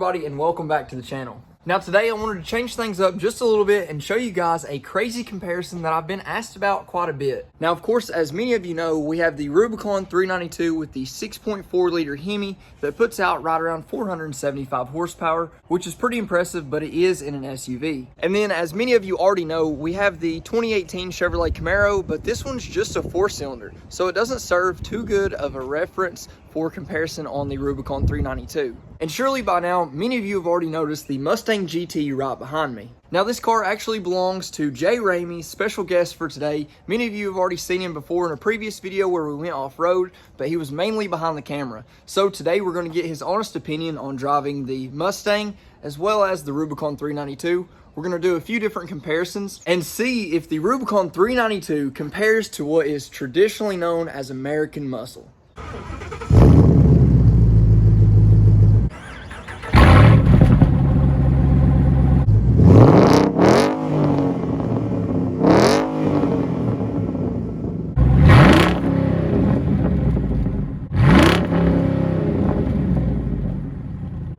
everybody, and welcome back to the channel. Now today I wanted to change things up just a little bit and show you guys a crazy comparison that I've been asked about quite a bit. Now of course, as many of you know, we have the Rubicon 392 with the 6.4 liter Hemi that puts out right around 475 horsepower, which is pretty impressive, but it is in an SUV. And then as many of you already know, we have the 2018 Chevrolet Camaro, but this one's just a 4-cylinder, so it doesn't serve too good of a reference for comparison on the Rubicon 392. And surely by now, many of you have already noticed the Mustang GT right behind me. Now this car actually belongs to Jay Ramey, special guest for today. Many of you have already seen him before in a previous video where we went off-road, but he was mainly behind the camera. So today we're going to get his honest opinion on driving the Mustang as well as the Rubicon 392. We're going to do a few different comparisons and see if the Rubicon 392 compares to what is traditionally known as American muscle.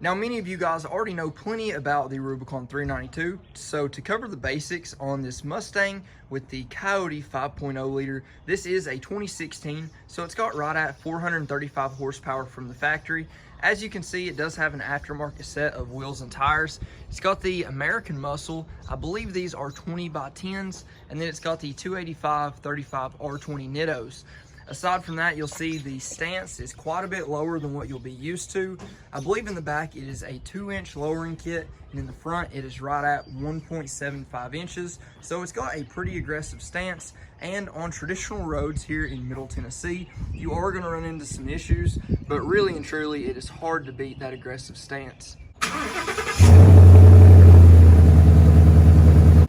Now, many of you guys already know plenty about the Rubicon 392, so to cover the basics on this Mustang with the Coyote 5.0 liter, this is a 2016, so it's got right at 435 horsepower from the factory. As you can see, it does have an aftermarket set of wheels and tires. It's got the American muscle. I believe these are 20x10s, and then it's got the 285/35 R20 Nittos. Aside from that, you'll see the stance is quite a bit lower than what you'll be used to. I believe in the back it is a 2-inch lowering kit, and in the front it is right at 1.75 inches. So it's got a pretty aggressive stance, and on traditional roads here in Middle Tennessee, you are going to run into some issues, but really and truly it is hard to beat that aggressive stance.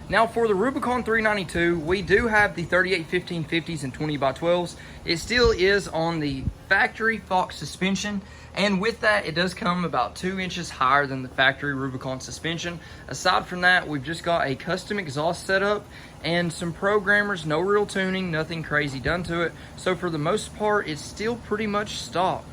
Now for the Rubicon 392, we do have the 38/15/50s and 20x12s. It still is on the factory Fox suspension, and with that, it does come about 2 inches higher than the factory Rubicon suspension. Aside from that, we've just got a custom exhaust setup and some programmers, no real tuning, nothing crazy done to it. So for the most part, it's still pretty much stock.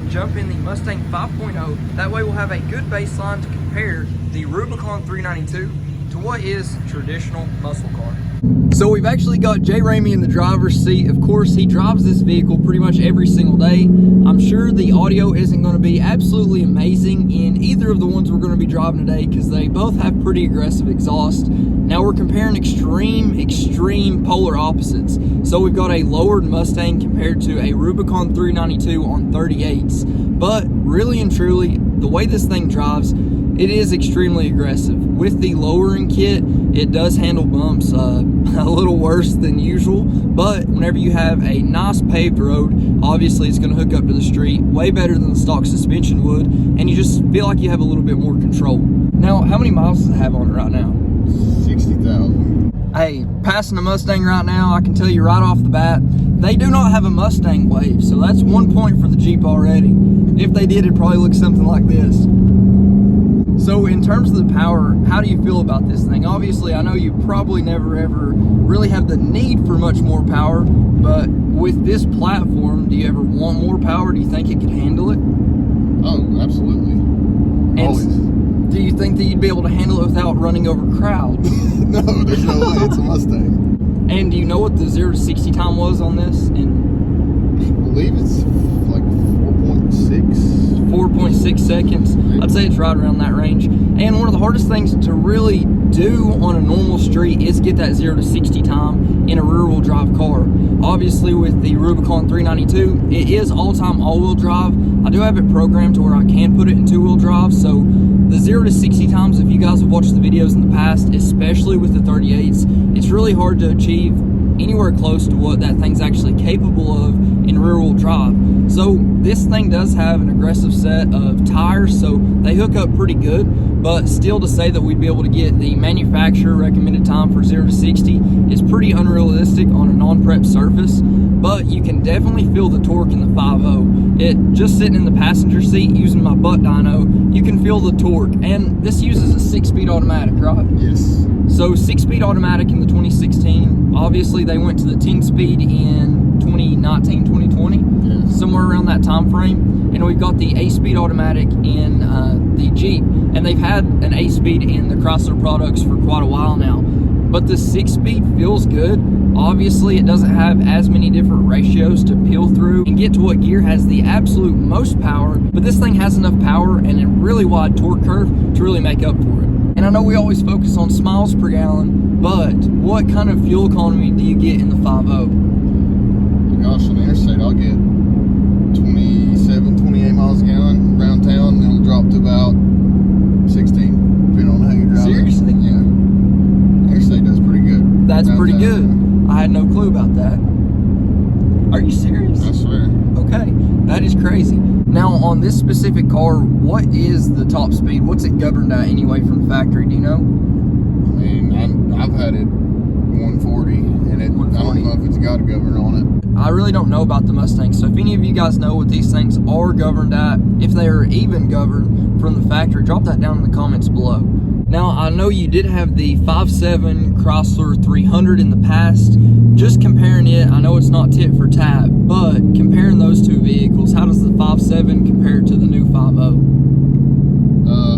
Jump in the Mustang 5.0. That way we'll have a good baseline to compare the Rubicon 392 to what is traditional muscle car. So we've actually got Jay Ramey in the driver's seat. Of course, he drives this vehicle pretty much every single day. I'm sure the audio isn't going to be absolutely amazing in either of the ones we're going to be driving today because they both have pretty aggressive exhaust. Now we're comparing extreme polar opposites. So we've got a lowered Mustang compared to a Rubicon 392 on 38s. But really and truly, the way this thing drives, it is extremely aggressive. With the lowering kit, it does handle bumps a little worse than usual, but whenever you have a nice paved road, obviously it's going to hook up to the street way better than the stock suspension would, and you just feel like you have a little bit more control. Now, how many miles does it have on it right now? 60,000. Hey, passing a Mustang right now, I can tell you right off the bat, they do not have a Mustang wave, so that's 1 point for the Jeep already. If they did, it'd probably look something like this. So in terms of the power, how do you feel about this thing? Obviously, I know you probably never ever really have the need for much more power, but with this platform, do you ever want more power? Do you think it could handle it? Oh, absolutely. Always. Do you think that you'd be able to handle it without running over crowds? No, there's no way. It's a Mustang. And do you know what the 0 to 60 time was on this? I believe it's like 4.6 seconds. I'd say it's right around that range. And one of the hardest things to really do on a normal street is get that 0 to 60 time in a rear-wheel drive car. Obviously with the Rubicon 392, it is all-time all-wheel drive. I do have it programmed to where I can put it in 2-wheel drive, so the 0 to 60 times, if you guys have watched the videos in the past, especially with the 38s, it's really hard to achieve anywhere close to what that thing's actually capable of in rear-wheel drive. So this thing does have an aggressive set of tires, so they hook up pretty good, but still to say that we'd be able to get the manufacturer recommended time for 0 to 60 is pretty unrealistic on a non-prep surface, but you can definitely feel the torque in the 5.0. It just sitting in the passenger seat using my butt dyno, you can feel the torque, and this uses a 6-speed automatic, right? Yes. So 6-speed automatic in the 2016, obviously they went to the 10-speed in 2019, 2020, Yes. somewhere around that time frame. And we've got the 8-speed automatic in the Jeep, and they've had an 8-speed in the Chrysler products for quite a while now. But the 6-speed feels good. Obviously, it doesn't have as many different ratios to peel through and get to what gear has the absolute most power, but this thing has enough power and a really wide torque curve to really make up for it. And I know we always focus on miles per gallon, but what kind of fuel economy do you get in the 5.0? Gosh, on the interstate, I'll get 27, 28 miles a gallon. Around town, it'll drop to about 16, depending on how you drive. Seriously? Yeah. Interstate does pretty good. That's Around pretty town, good. yeah. I had no clue about that. Are you serious? I swear. Okay, that is crazy. Now, on this specific car, what is the top speed? What's it governed at anyway from the factory? Do you know? I mean, I've had it 140, and I don't know if it's got a governor on it. I really don't know about the Mustang, so if any of you guys know what these things are governed at, if they are even governed from the factory, drop that down in the comments below. Now, I know you did have the 5.7 Chrysler 300 in the past. Just comparing it, I know it's not tit for tat, but comparing those two vehicles, how does the 5.7 compare to the new 5.0?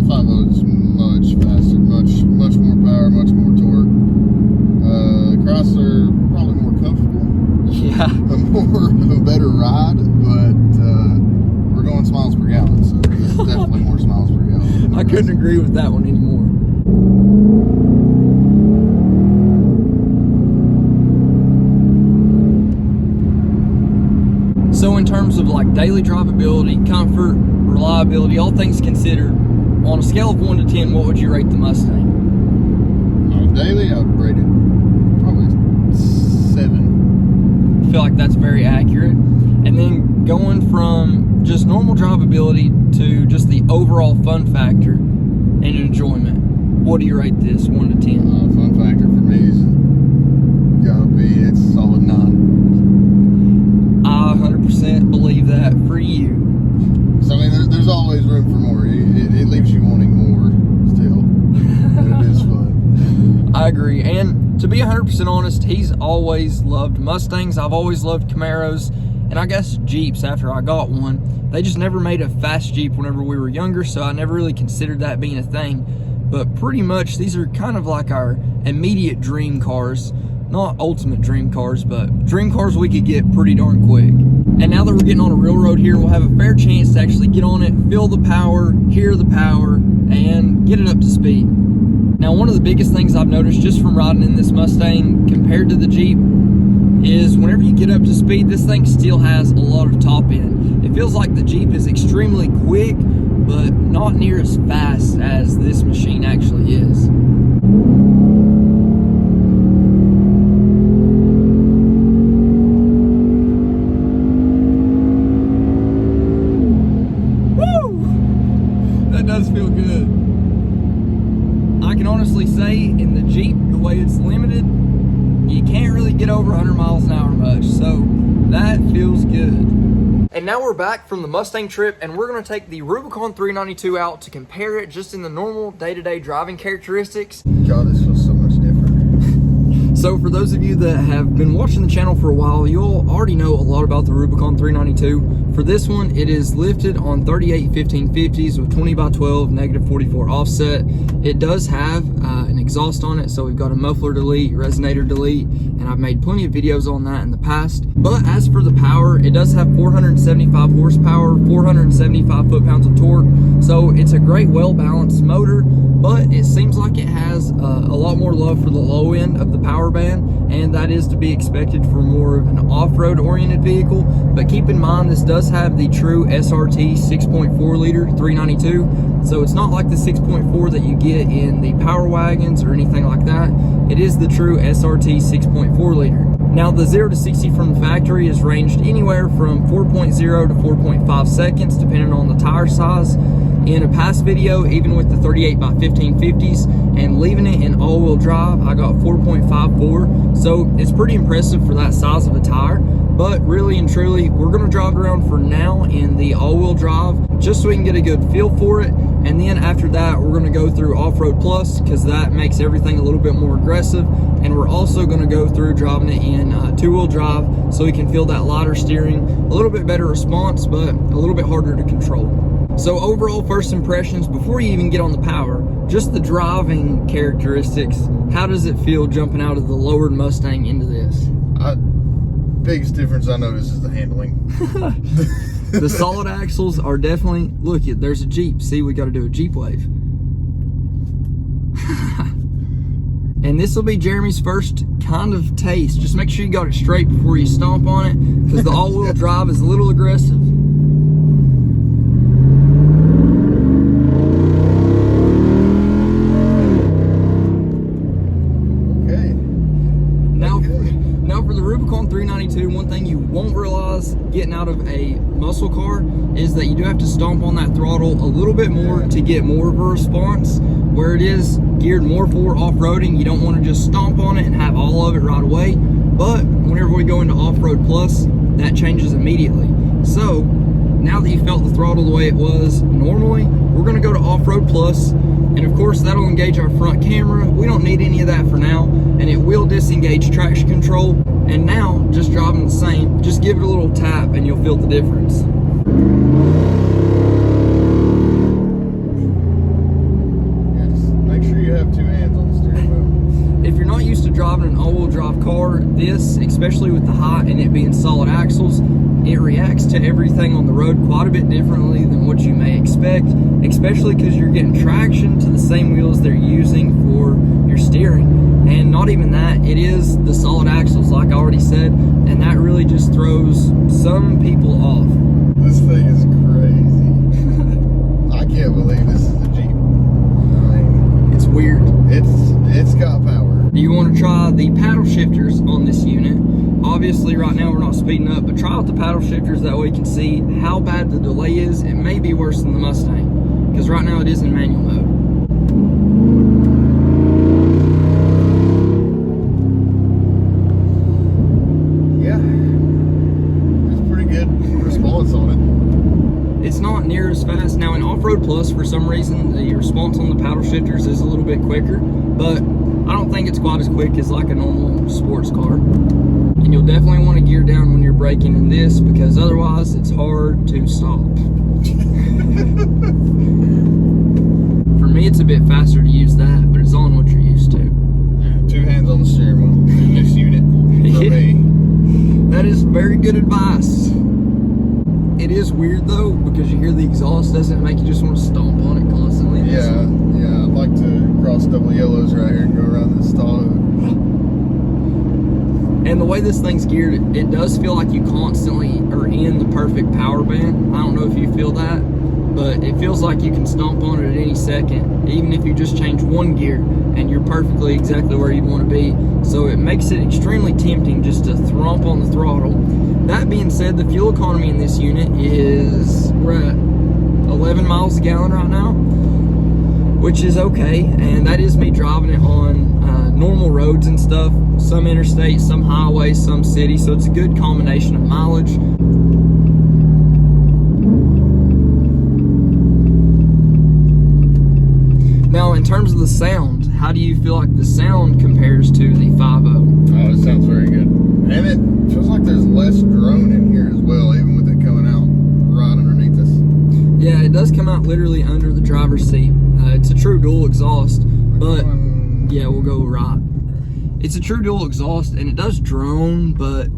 5.0 is much faster, much more power, much more torque. Chrysler, probably more comfortable. Yeah. A better ride, but we're going miles per gallon, so it's definitely more miles per gallon. I couldn't agree with that one anymore. So in terms of like daily drivability, comfort, reliability, all things considered, on a scale of 1 to 10, what would you rate the Mustang? Daily, I would rate it probably 7. I feel like that's very accurate. And then going from just normal drivability to just the overall fun factor and enjoyment, what do you rate this, 1 to 10? Fun factor for me is it's a solid 9. I 100% believe that for you. So I mean, there's always room for more. It leaves you wanting more still, but it is fun. I agree. And to be 100% honest, he's always loved Mustangs. I've always loved Camaros, and I guess Jeeps after I got one. They just never made a fast Jeep whenever we were younger, so I never really considered that being a thing. But pretty much these are kind of like our immediate dream cars. Not ultimate dream cars, but dream cars we could get pretty darn quick. And now that we're getting on a real road here, we'll have a fair chance to actually get on it, feel the power, hear the power, and get it up to speed. Now, one of the biggest things I've noticed just from riding in this Mustang compared to the Jeep is whenever you get up to speed, this thing still has a lot of top end. It feels like the Jeep is extremely quick, but not near as fast as this machine actually is. That does feel good. I can honestly say in the Jeep, the way it's limited, you can't really get over 100 miles an hour much, so that feels good. And now we're back from the Mustang trip, and we're going to take the Rubicon 392 out to compare it just in the normal day-to-day driving characteristics. God, this feels so much different. So for those of you that have been watching the channel for a while, you'll already know a lot about the Rubicon 392. For this one, it is lifted on 38 1550s with 20x12 -44 offset. It does have an exhaust on it, so we've got a muffler delete, resonator delete, and I've made plenty of videos on that in the past. But as for the power, it does have 475 horsepower, 475 foot-pounds of torque, so it's a great, well-balanced motor, but it seems like it has a lot more love for the low end of the power band, and that is to be expected for more of an off-road oriented vehicle. But keep in mind, this does have the true SRT 6.4 liter 392, so it's not like the 6.4 that you get in the power wagons or anything like that. It is the true SRT 6.4 liter. Now, the 0 to 60 from the factory is ranged anywhere from 4.0 to 4.5 seconds depending on the tire size. in a past video, even with the 38 by 1550s and leaving it in all-wheel drive, I got 4.54. So it's pretty impressive for that size of a tire. But really and truly, we're gonna drive it around for now in the all-wheel drive, just so we can get a good feel for it. And then after that, we're gonna go through Off-Road Plus, because that makes everything a little bit more aggressive. And we're also gonna go through driving it in two-wheel drive, so we can feel that lighter steering, a little bit better response, but a little bit harder to control. So overall first impressions, before you even get on the power, just the driving characteristics, how does it feel jumping out of the lowered Mustang into this? Biggest difference I notice is the handling. The solid axles are definitely, look, there's a Jeep. See, we got to do a Jeep wave. And this will be Jeremy's first kind of taste. Just make sure you got it straight before you stomp on it, because the all-wheel drive is a little aggressive. Now for the Rubicon 392, one thing you won't realize getting out of a muscle car is that you do have to stomp on that throttle a little bit more to get more of a response. Where it is geared more for off-roading, you don't want to just stomp on it and have all of it right away. But whenever we go into Off-Road Plus, that changes immediately. So now that you felt the throttle the way it was normally, we're going to go to Off-Road Plus. And of course, that'll engage our front camera. We don't need any of that for now. And it will disengage traction control. And now, just driving the same, just give it a little tap and you'll feel the difference. Yeah, just make sure you have two hands on the steering wheel. If you're not used to driving an all-wheel drive car, this, especially with the height and it being solid axles, it reacts to everything on the road quite a bit differently than what you may expect, especially because you're getting traction to the same wheels they're using for your steering. And not even that, it is the solid axles, like I already said, and that really just throws some people off. This thing is crazy. I can't believe this is a Jeep. I mean, It's weird. It's got power. Do you want to try the paddle shifters on this unit? Obviously right now we're not speeding up, but try out the paddle shifters, that way you can see how bad the delay is. It may be worse than the Mustang, because right now it is in manual mode. Yeah, it's pretty good response on it. It's not near as fast. Now in Off-Road Plus, for some reason, the response on the paddle shifters is a little bit quicker, but I don't think it's quite as quick as like a normal sports car. And you'll definitely want to gear down when you're braking in this, because otherwise it's hard to stop. For me, it's a bit faster to use that, but it's on what you're used to. Yeah, two hands on the steering wheel in this unit for me. That is very good advice. It is weird though, because you hear the exhaust, doesn't it make you just want to stomp on it constantly? Yeah, I'd like to cross double yellows right here and go around this stall. And the way this thing's geared, it does feel like you constantly are in the perfect power band. I don't know if you feel that, but it feels like you can stomp on it at any second, even if you just change one gear and you're perfectly exactly where you want to be. So it makes it extremely tempting just to thrump on the throttle. That being said, the fuel economy in this unit is, we're at 11 miles a gallon right now, which is okay. And that is me driving it on normal roads and stuff, some interstate, some highway, some city. So it's a good combination of mileage. Now, in terms of the sound, how do you feel like the sound compares to the 5.0? Oh, it sounds very good. And it feels like there's less drone in here as well, even with it coming out right underneath us. Yeah, it does come out literally under the driver's seat. It's a true dual exhaust, but yeah, we'll go right. It's a true dual exhaust, and it does drone, but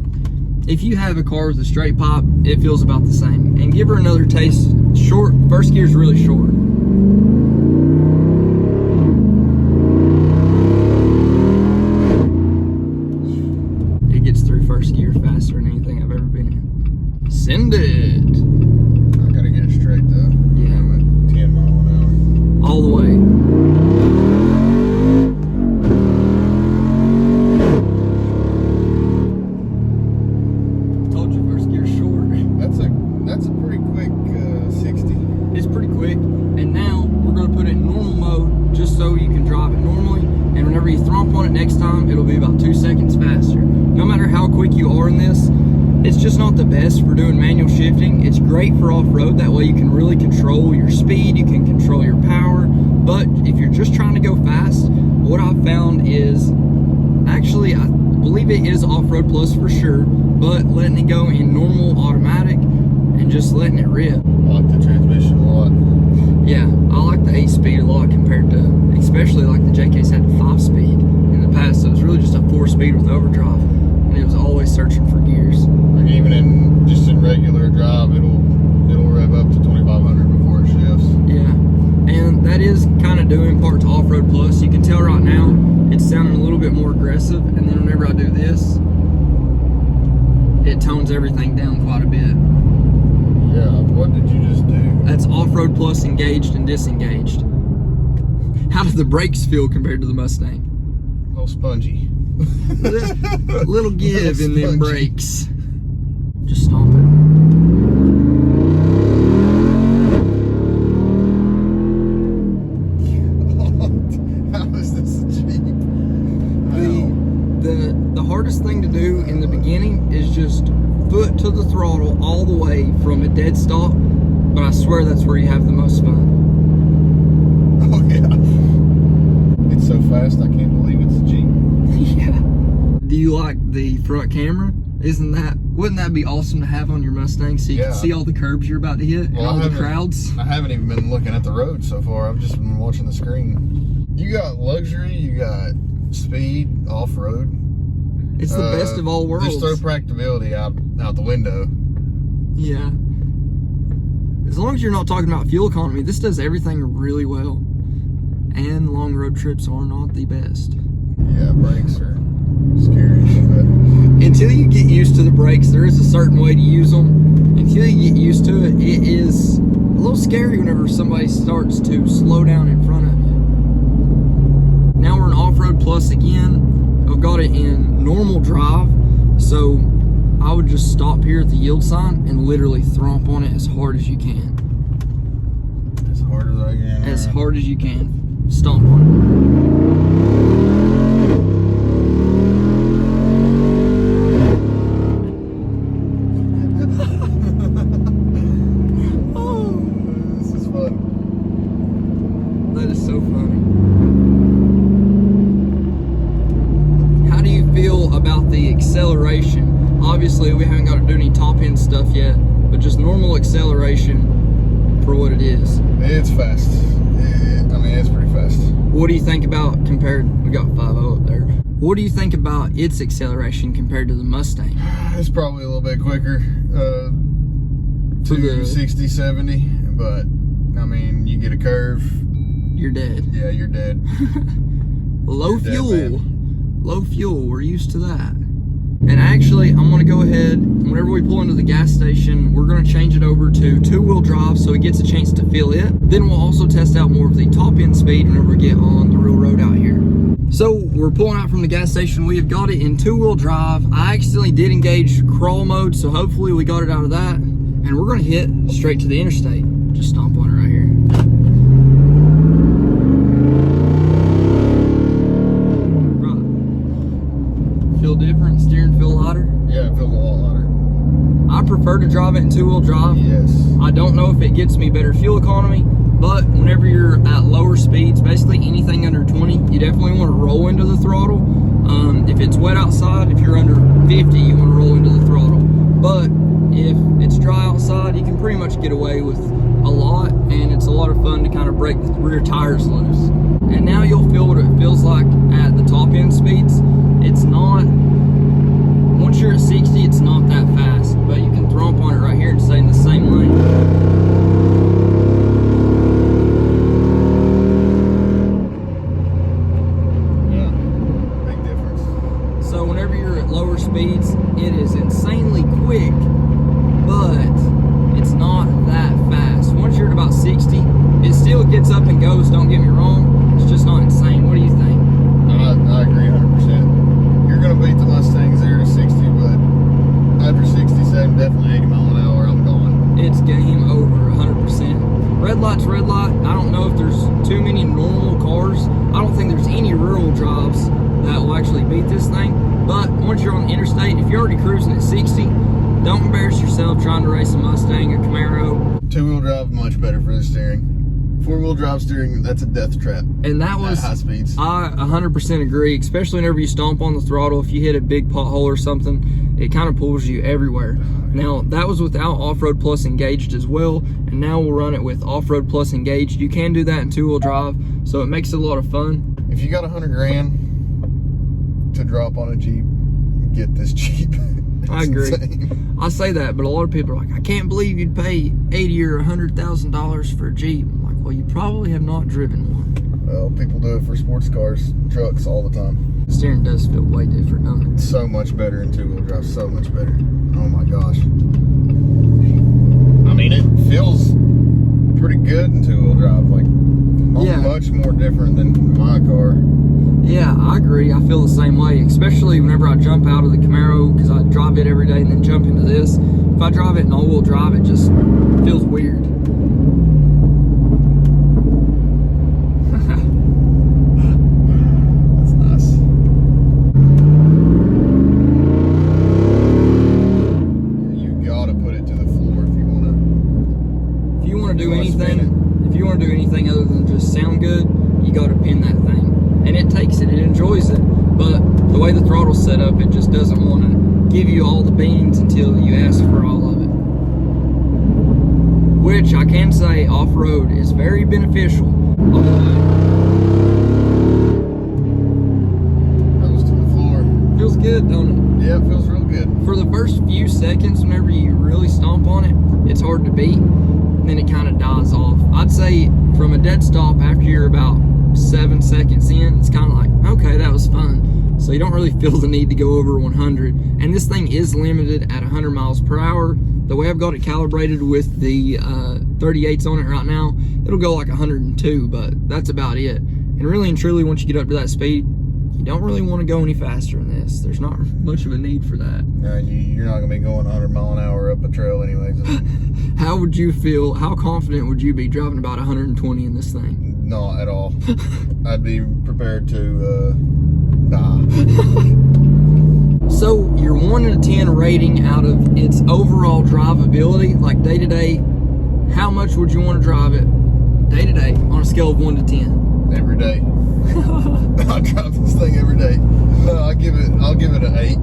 if you have a car with a straight pipe, it feels about the same. And give her another taste. Short, first gear is really short. It gets through first gear faster than anything I've ever been in. Send it. I gotta get it straight though. Yeah. I'm at 10 miles an hour. All the way. Told you first gear short. That's a pretty quick 60. It's pretty quick, and no matter how quick you are in this, it's just not the best for doing manual shifting. It's great for off-road. That way you can really control your speed, you can control your power. But if you're just trying to go fast, what I've found is, actually, I believe it is off-road plus for sure, but letting it go in normal automatic and just letting it rip. I like the transmission a lot. Yeah, I like the 8-speed a lot compared to, especially like the JK's had the 5-speed in the past. So it was really just a 4-speed with overdrive, and it was always searching for gears. Like even in just in regular drive, it'll rev up to 2,500 before it shifts. Yeah, and that is kind of due in part to off-road plus. You can tell right now it's sounding a little bit more aggressive, and then whenever I do this, it tones everything down quite a bit. Yeah, what did you just do? That's off-road plus engaged and disengaged. How do the brakes feel compared to the Mustang? A little spongy. Little give in them spongy. brakes. Just stomp it. How is this a Jeep? The hardest thing to do in the beginning is just foot to the throttle all the way from a dead stop, but I swear that's where you have the most fun. Oh yeah. It's so fast I can't believe it's a Jeep. Yeah. Do you like the front camera? Wouldn't that be awesome to have on your Mustang so you can see all the curbs you're about to hit and all the crowds? I haven't even been looking at the road so far. I've just been watching the screen. You got luxury, you got speed, off-road. It's the best of all worlds. Just throw practicability out the window. Yeah. As long as you're not talking about fuel economy, this does everything really well. And long road trips are not the best. Yeah, brakes are scary. But until you get used to the brakes, there is a certain way to use them. Until you get used to it, it is a little scary whenever somebody starts to slow down in front of you. Now we're in off-road plus again. I've got it in normal drive, so I would just stop here at the yield sign and literally thump on it as hard as you can. As hard as I can. As hard as you can. Stomp on it. Acceleration. Obviously, we haven't got to do any top end stuff yet, but just normal acceleration for what it is. It's fast. I mean, it's pretty fast. What do you think about compared? We got 5.0 up there. What do you think about its acceleration compared to the Mustang? It's probably a little bit quicker, to 60, 70, but I mean, you get a curve, you're dead. Yeah, you're dead. Low fuel. Low fuel. We're used to that. And actually, I'm going to go ahead, whenever we pull into the gas station, we're going to change it over to 2-wheel drive so it gets a chance to feel it. Then we'll also test out more of the top end speed whenever we get on the real road out here. So we're pulling out from the gas station. We have got it in 2-wheel drive. I accidentally did engage crawl mode, so hopefully we got it out of that. And we're going to hit straight to the interstate. Just stomp on it right here. Feel different? Steering feel lighter? Yeah, it feels a lot lighter. I prefer to drive it in 2-wheel drive. Yes. I don't know if it gets me better fuel economy, but whenever you're at lower speeds, basically anything under 20, you definitely want to roll into the throttle. If it's wet outside, if you're under 50, you want to roll into the throttle. But if it's dry outside, you can pretty much get away with a lot, and it's a lot of fun to kind of break the rear tires loose. And now you'll feel what it feels like at the top end speeds. It's not, once you're at 60, it's not that fast, but you can thump on it right here and stay in the same lane. Yeah, big difference. So whenever you're at lower speeds, it is insanely quick, but it's not that fast. Once you're at about 60, it still gets up and goes, don't get me wrong, it's just not insane. What do you think? I agree 100%. You're going to beat the Mustang 0 to 60, but after 67, definitely 80 mile an hour, I'm going. It's game over 100%. red light's red light. I don't know if there's too many normal cars. I don't think there's any rear-wheel drives that will actually beat this thing. But once you're on the interstate, if you're already cruising at 60, don't embarrass yourself trying to race a Mustang, a Camaro. Two-wheel drive, much better for the steering. Four-wheel drive steering, that's a death trap. And that was at high speeds. I 100% agree, especially whenever you stomp on the throttle. If you hit a big pothole or something, it kind of pulls you everywhere. Now, that was without Off-Road Plus engaged as well, and now we'll run it with Off-Road Plus engaged. You can do that in two-wheel drive, so it makes it a lot of fun. If you got 100 grand to drop on a Jeep, get this Jeep. I agree. Insane. I say that, but a lot of people are like, I can't believe you'd pay $80,000 or $100,000 for a Jeep. I'm like, well, you probably have not driven one. Well, people do it for sports cars, trucks all the time. The steering does feel way different, doesn't it? It's so much better in two-wheel drive, so much better. Oh my gosh. I mean, it feels pretty good in two-wheel drive, like much more different than my car. Yeah, I agree. I feel the same way, especially whenever I jump out of the Camaro, because I drive it every day and then jump into this. If I drive it in all-wheel drive, it just feels weird. That's nice. You gotta put it to the floor if you wanna. If you want to do spin anything, if you want to do anything other than just sound good, you got to pin that thing. And it takes it, it enjoys it, but the way the throttle's set up, it just doesn't want to give you all the beans until you ask for all of it. Which I can say off-road is very beneficial. Goes to the floor. Feels good, don't it? Yeah, it feels real good. For the first few seconds, whenever you really stomp on it, it's hard to beat, then it kind of dies off. I'd say from a dead stop, after you're about 7 seconds in, it's kind of like, okay, that was fun. So you don't really feel the need to go over 100. And this thing is limited at 100 miles per hour. The way I've got it calibrated with the 38s on it right now, it'll go like 102, but that's about it. And really and truly, once you get up to that speed, you don't really want to go any faster than this. There's not much of a need for that. No, you're not gonna be going 100 mile an hour up a trail anyways. How would you feel, how confident would you be driving about 120 in this thing? Not at all. I'd be prepared to die. So your 1 to 10 rating out of its overall drivability, like day to day, how much would you want to drive it day to day on a scale of 1 to 10? Every day. I drive this thing every day. I'll give it an 8.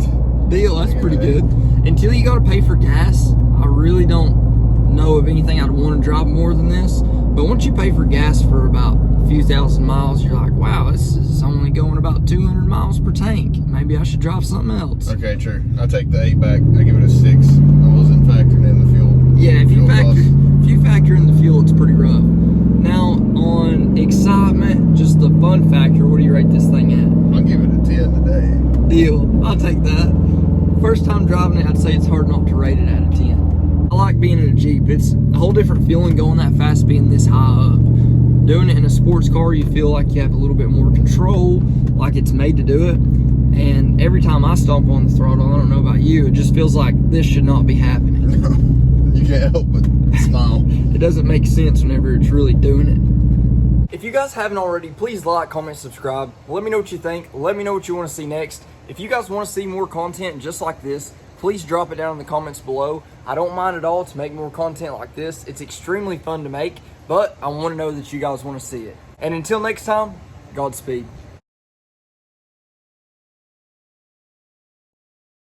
Deal, that's pretty good. Until you got to pay for gas, I really don't know of anything I'd want to drive more than this. But once you pay for gas for about a few thousand miles, you're like, wow, this is only going about 200 miles per tank. Maybe I should drive something else. Okay, true. I take the 8 back. I give it a 6. I wasn't factoring in the fuel. Yeah, if you factor in the fuel, it's pretty rough. Now, on excitement, just the fun factor, what do you rate this thing at? I'll give it a 10 today. Deal. I'll take that. First time driving it, I'd say it's hard not to rate it at a 10. I like being in a Jeep. It's a whole different feeling going that fast, being this high up. Doing it in a sports car, you feel like you have a little bit more control, like it's made to do it. And every time I stomp on the throttle, I don't know about you, it just feels like this should not be happening. You can't help but smile. It doesn't make sense whenever it's really doing it. If you guys haven't already, please like, comment, subscribe. Let me know what you think. Let me know what you want to see next. If you guys want to see more content just like this, please drop it down in the comments below. I don't mind at all to make more content like this. It's extremely fun to make, but I want to know that you guys want to see it. And until next time, Godspeed.